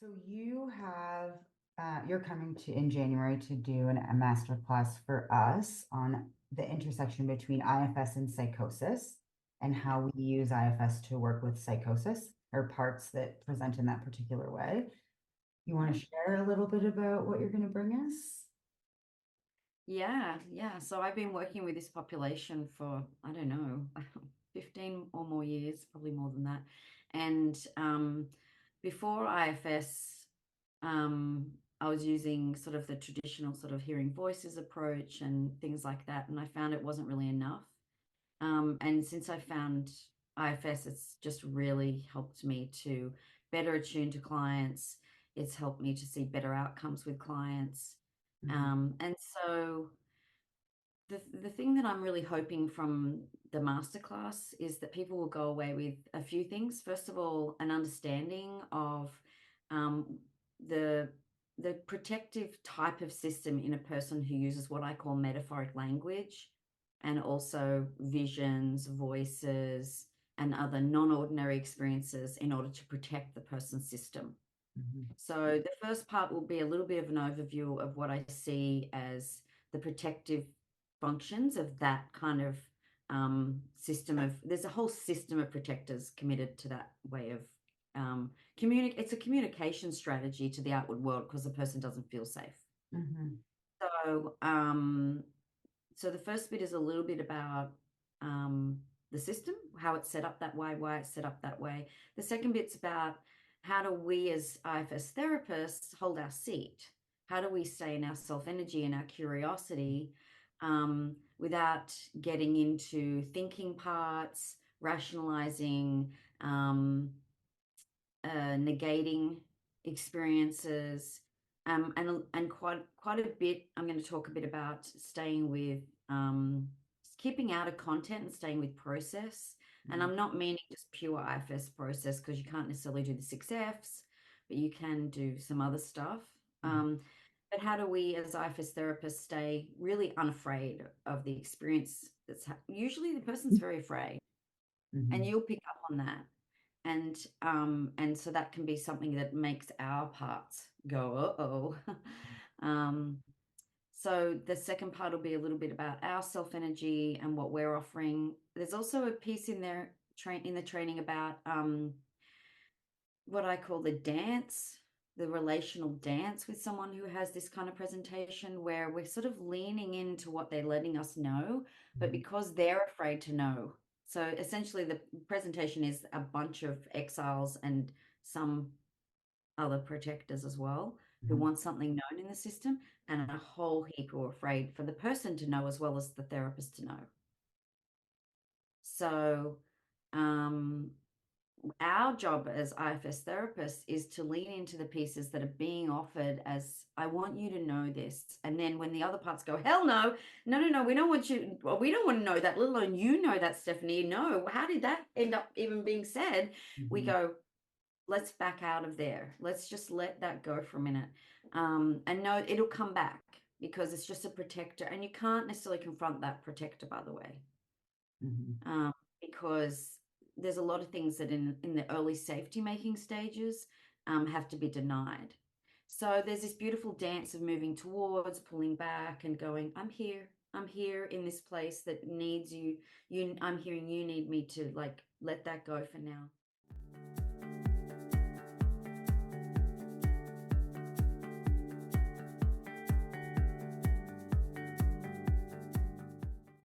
So you have you're coming to in January to do a master class for us on the intersection between IFS and psychosis and Yeah. how we use IFS to work with psychosis or parts that present in that particular way. You want Yeah. to share a little bit about what you're going to bring us? Yeah. So I've been working with this population for, I don't know, 15 or more years, probably more than that. And before IFS, I was using sort of the traditional sort of hearing voices approach and things like that. And I found it wasn't really enough. And since I found IFS, it's just really helped me to better attune to clients. It's helped me to see better outcomes with clients. Mhm. And so the thing that I'm really hoping from the masterclass is that people will go away with a few things. First of all, an understanding of um, the the protective type of system in a person who uses what I call metaphoric language, and also visions, voices, and other non-ordinary experiences in order to protect the person's system. Mhm. So the first part will be a little bit of an overview of what I see as the protective functions of that kind of system of, there's a whole system of protectors committed to that way of it's a communication strategy to the outward world because the person doesn't feel safe. Mhm. So so the first bit is a little bit about the system, how it's set up that way, why it's set up that way. The second bit's about how do we as IFS therapists hold our seat? How do we stay in our self energy and our curiosity without getting into thinking parts, rationalizing, um, negating experiences, and quite a bit. I'm going to talk a bit about staying with keeping out of content and staying with process. And Mhm. I'm not meaning just pure IFS process because you can't necessarily do the 6Fs, but you can do some other stuff. Mhm. But how do we, as IFS therapists, stay really unafraid of the experience usually the person's very afraid, and Mhm. you'll pick up on that. And so that can be something that makes our parts go, uh-oh. um, so the second part will be a little bit about our self energy and what we're offering. There's also a piece in there in the training about what I call the dance, the relational dance with someone who has this kind of presentation where we're sort of leaning into what they're letting us know, but Mhm. because they're afraid to know. So essentially, the presentation is a bunch of exiles and some other protectors as well who Mhm. want something known in the system, and a whole heap who are afraid for the person to know as well as the therapist to know. So, um, our job as IFS therapists is to lean into the pieces that are being offered as I want you to know this. And then when the other parts go, hell no, no, we don't want you, well, we don't want to know that, let alone you know that, Stephanie. No, how did that end up even being said? We Mhm. go, let's back out of there. Let's just let that go for a minute. And no, it'll come back because it's just a protector. And you can't necessarily confront that protector, by the way, Mhm. um, because there's a lot of things that in the early safety making stages have to be denied. So there's this beautiful dance of moving towards, pulling back, and going, I'm here. I'm here in this place that needs you. I'm hearing you need me to like let that go for now.